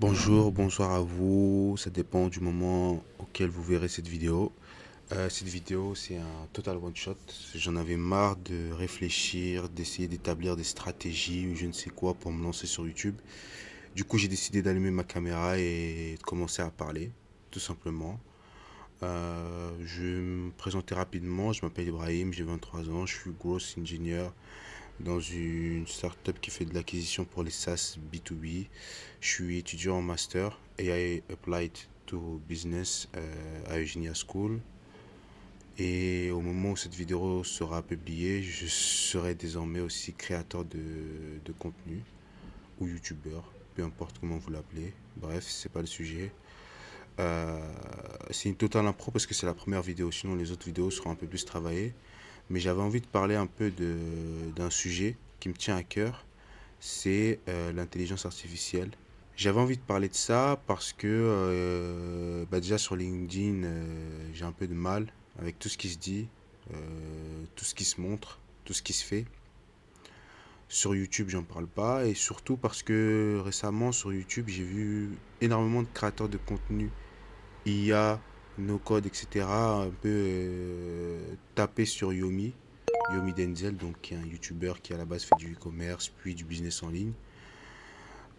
Bonjour, bonsoir à vous, ça dépend du moment auquel vous verrez cette vidéo. Cette vidéo, c'est un total one shot. J'en avais marre de réfléchir, d'essayer d'établir des stratégies ou je ne sais quoi pour me lancer sur YouTube. Du coup, j'ai décidé d'allumer ma caméra et de commencer à parler, tout simplement. Je vais me présenter rapidement. Je m'appelle Ibrahim, j'ai 23 ans, je suis growth engineer dans une startup qui fait de l'acquisition pour les SaaS B2B. Je suis étudiant en master AI Applied to Business à Eugenia School. Et au moment où cette vidéo sera publiée, je serai désormais aussi créateur de contenu ou youtubeur, peu importe comment vous l'appelez. Bref, c'est pas le sujet. Euh, c'est une totale impro parce que c'est la première vidéo, sinon les autres vidéos seront un peu plus travaillées. Mais j'avais envie de parler un peu d'un sujet qui me tient à cœur, c'est l'intelligence artificielle. J'avais envie de parler de ça parce que déjà sur LinkedIn, j'ai un peu de mal avec tout ce qui se dit, tout ce qui se montre, tout ce qui se fait. Sur YouTube, j'en parle pas et surtout parce que récemment sur YouTube, j'ai vu énormément de créateurs de contenu IA, no code, etc. un peu taper sur Yomi Denzel, donc qui est un YouTuber qui à la base fait du e-commerce puis du business en ligne.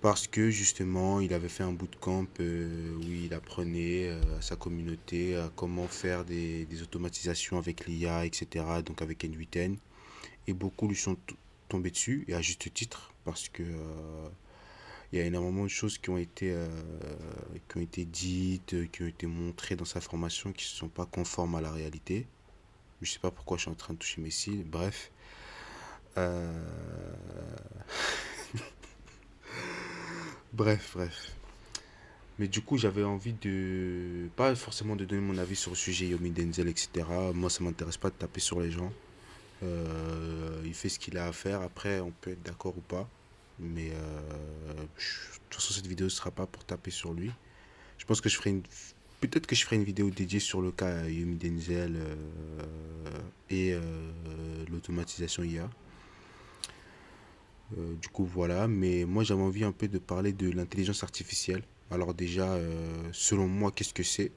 Parce que justement, il avait fait un bootcamp où il apprenait à sa communauté à comment faire des automatisations avec l'IA, etc. Donc avec N8N. Et beaucoup lui sont tombés dessus, et à juste titre, parce que il y a énormément de choses qui ont été dites, qui ont été montrées dans sa formation qui ne sont pas conformes à la réalité. Je sais pas pourquoi je suis en train de toucher mes cils. Bref. Euh, bref. Mais du coup, j'avais envie de. Pas forcément de donner mon avis sur le sujet Yomi Denzel, etc. Moi, ça m'intéresse pas de taper sur les gens. Il fait ce qu'il a à faire. Après, on peut être d'accord ou pas. Mais de toute façon, cette vidéo ne sera pas pour taper sur lui. Je pense que je ferai une. Peut-être que je ferai une vidéo dédiée sur le cas Yomi Denzel et l'automatisation IA. Du coup, voilà. Mais moi, j'avais envie un peu de parler de l'intelligence artificielle. Alors déjà, selon moi, qu'est-ce que c'est?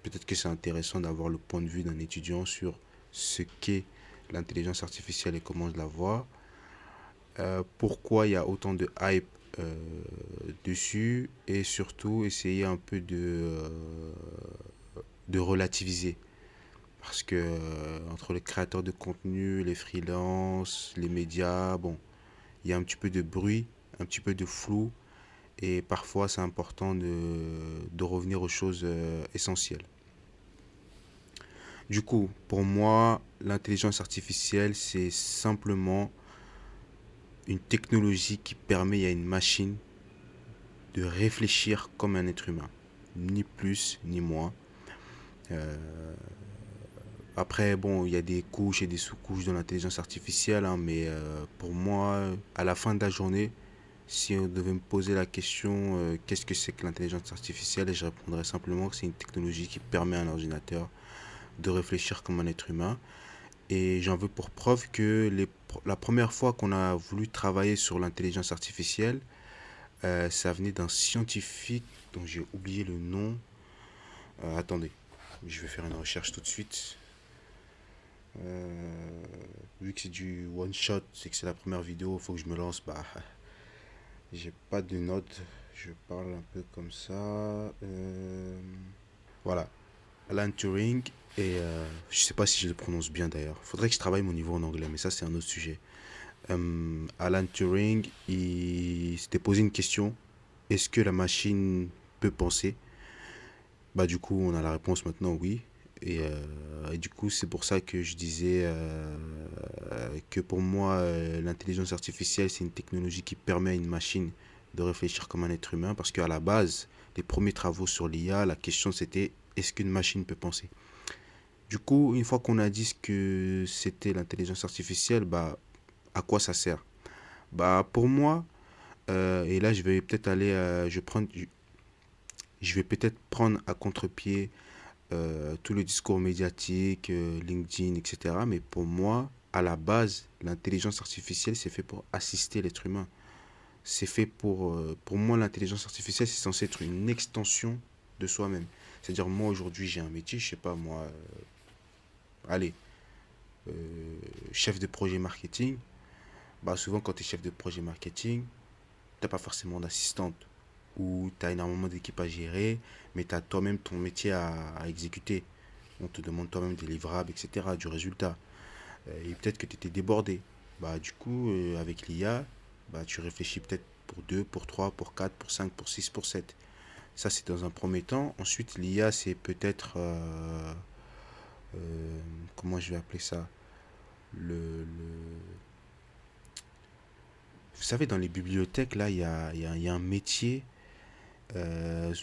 Peut-être que c'est intéressant d'avoir le point de vue d'un étudiant sur ce qu'est l'intelligence artificielle et comment je la vois. Pourquoi il y a autant de hype euh, dessus et surtout essayer un peu de relativiser. Parce que entre les créateurs de contenu, les freelances, les médias, bon, il y a un petit peu de bruit, un petit peu de flou. Et parfois, c'est important de revenir aux choses essentielles. Du coup, pour moi, l'intelligence artificielle, c'est simplement une technologie qui permet à une machine de réfléchir comme un être humain. Ni plus, ni moins. Euh, Après, bon, il y a des couches et des sous-couches dans l'intelligence artificielle, hein, mais pour moi, à la fin de la journée, si on devait me poser la question qu'est-ce que c'est que l'intelligence artificielle, je répondrais simplement que c'est une technologie qui permet à un ordinateur de réfléchir comme un être humain. Et j'en veux pour preuve que la première fois qu'on a voulu travailler sur l'intelligence artificielle, ça venait d'un scientifique dont j'ai oublié le nom. Attendez, je vais faire une recherche tout de suite. Euh, Vu que c'est du one shot, c'est que c'est la première vidéo, il faut que je me lance. Bah, j'ai pas de notes, je parle un peu comme ça. Voilà, Alan Turing. Et je sais pas si je le prononce bien d'ailleurs. Faudrait que je travaille mon niveau en anglais, mais ça c'est un autre sujet. Alan Turing, il s'était posé une question. Est-ce que la machine peut penser? Bah du coup, on a la réponse maintenant, oui. Et du coup, c'est pour ça que je disais que pour moi, l'intelligence artificielle, c'est une technologie qui permet à une machine de réfléchir comme un être humain. Parce qu'à la base, les premiers travaux sur l'IA, la question c'était est-ce qu'une machine peut penser? Du coup, une fois qu'on a dit ce que c'était l'intelligence artificielle, bah à quoi ça sert? Bah pour moi, et là je vais peut-être aller, je vais peut-être prendre à contre-pied tout le discours médiatique, LinkedIn, etc. Mais pour moi, à la base, l'intelligence artificielle, c'est fait pour assister l'être humain. C'est fait pour moi, l'intelligence artificielle, c'est censé être une extension de soi-même. C'est-à-dire, moi, aujourd'hui, j'ai un métier, je sais pas, moi, allez, euh, chef de projet marketing. Bah, souvent, quand tu es chef de projet marketing, t'as pas forcément d'assistante ou tu as énormément d'équipes à gérer, mais tu as toi-même ton métier à exécuter. On te demande toi-même des livrables, etc., du résultat. Et peut-être que tu étais débordé. Bah, du coup, avec l'IA, bah, tu réfléchis peut-être pour 2 pour 3 pour 4 pour 5 pour 6 pour 7. Ça, c'est dans un premier temps. Ensuite, l'IA, c'est peut-être... comment je vais appeler ça Vous savez, dans les bibliothèques, là, il y a un métier.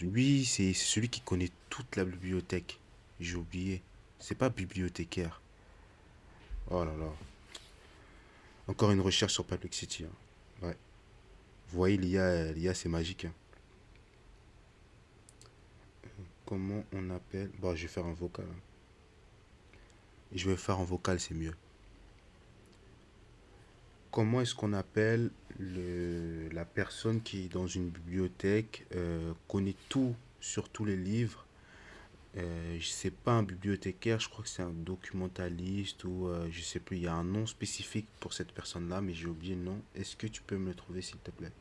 Lui, c'est celui qui connaît toute la bibliothèque. J'ai oublié. C'est pas bibliothécaire. Oh là là. Encore une recherche sur Perplexity, hein. Ouais. Vous voyez, l'IA c'est magique, hein. Comment on appelle... Bon, je vais faire un vocal, hein. Je vais faire un vocal, c'est mieux. Comment est-ce qu'on appelle la personne qui, dans une bibliothèque, connaît tout sur tous les livres? Je sais pas, un bibliothécaire, je crois que c'est un documentaliste ou je sais plus, il y a un nom spécifique pour cette personne-là, mais j'ai oublié le nom. Est-ce que tu peux me le trouver, s'il te plaît?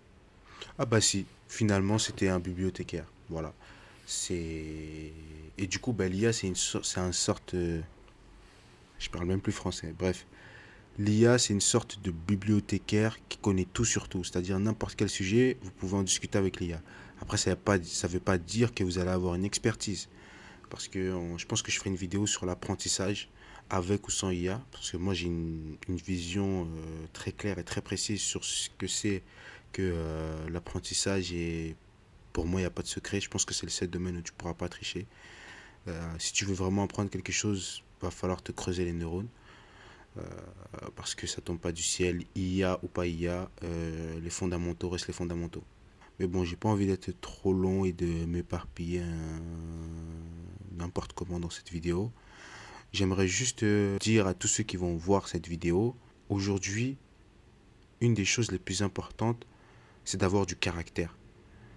Ah bah si, finalement c'était un bibliothécaire. Voilà. C'est et du coup bah, l'IA c'est un sorte je parle même plus français. Bref, l'IA c'est une sorte de bibliothécaire qui connaît tout sur tout, c'est-à-dire n'importe quel sujet, vous pouvez en discuter avec l'IA. Après ça veut pas dire que vous allez avoir une expertise parce que je pense que je ferai une vidéo sur l'apprentissage avec ou sans IA parce que moi j'ai une vision très claire et très précise sur ce que c'est que l'apprentissage et pour moi, il n'y a pas de secret. Je pense que c'est le seul domaine où tu ne pourras pas tricher. Si tu veux vraiment apprendre quelque chose, il va falloir te creuser les neurones. euh, Parce que ça tombe pas du ciel. IA ou pas IA, les fondamentaux restent les fondamentaux. Mais bon, j'ai pas envie d'être trop long et de m'éparpiller n'importe comment dans cette vidéo. J'aimerais juste dire à tous ceux qui vont voir cette vidéo, aujourd'hui, une des choses les plus importantes, c'est d'avoir du caractère.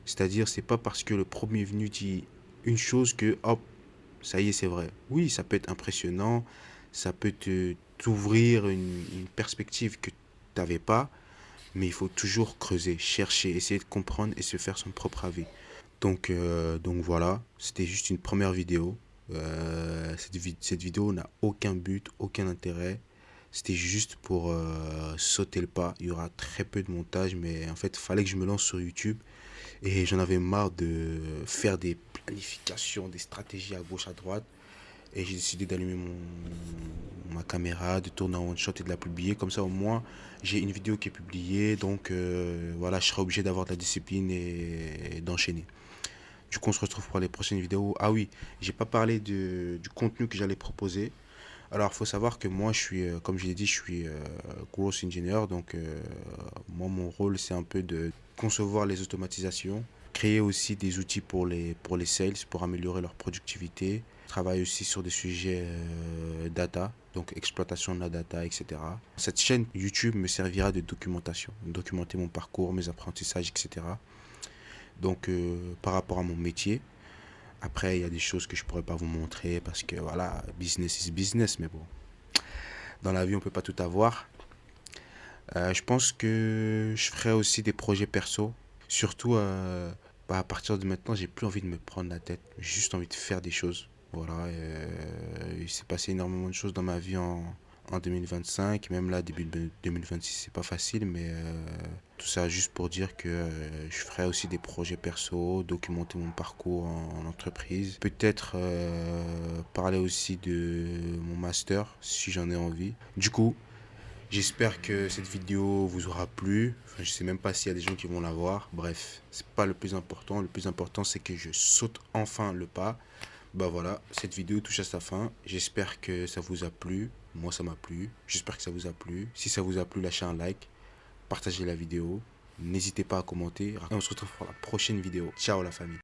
C'est-à-dire, c'est pas parce que le premier venu dit une chose que, hop, ça y est, c'est vrai. Oui, ça peut être impressionnant, ça peut t'ouvrir une perspective que tu n'avais pas, mais il faut toujours creuser, chercher, essayer de comprendre et se faire son propre avis. Donc voilà, c'était juste une première vidéo. Cette vidéo n'a aucun but, aucun intérêt. C'était juste pour sauter le pas. Il y aura très peu de montage, mais en fait, il fallait que je me lance sur YouTube. Et j'en avais marre de faire des planifications, des stratégies à gauche, à droite. Et j'ai décidé d'allumer ma caméra, de tourner en one shot et de la publier. Comme ça, au moins, j'ai une vidéo qui est publiée. Donc voilà, je serai obligé d'avoir de la discipline et d'enchaîner. Du coup, on se retrouve pour les prochaines vidéos. Ah oui, j'ai pas parlé du contenu que j'allais proposer. Alors, il faut savoir que moi, je suis, comme je l'ai dit, je suis growth engineer. Donc, moi, mon rôle, c'est un peu de concevoir les automatisations, créer aussi des outils pour les sales, pour améliorer leur productivité. Je travaille aussi sur des sujets data, donc exploitation de la data, etc. Cette chaîne YouTube me servira de documentation, documenter mon parcours, mes apprentissages, etc. Donc, par rapport à mon métier, après, il y a des choses que je pourrais pas vous montrer parce que voilà, business is business, mais bon, dans la vie, on peut pas tout avoir. Je pense que je ferai aussi des projets perso. Surtout, bah, à partir de maintenant, j'ai plus envie de me prendre la tête. J'ai juste envie de faire des choses. Voilà, il s'est passé énormément de choses dans ma vie en 2025. Même là, début de 2026, c'est pas facile, mais tout ça juste pour dire que je ferai aussi des projets perso, documenter mon parcours en entreprise. Peut-être parler aussi de mon master, si j'en ai envie. Du coup, j'espère que cette vidéo vous aura plu. Enfin, je sais même pas s'il y a des gens qui vont la voir. Bref, c'est pas le plus important. Le plus important, c'est que je saute enfin le pas. Bah voilà, cette vidéo touche à sa fin. J'espère que ça vous a plu. Moi, ça m'a plu. J'espère que ça vous a plu. Si ça vous a plu, lâchez un like, partagez la vidéo. N'hésitez pas à commenter. Et on se retrouve pour la prochaine vidéo. Ciao la famille.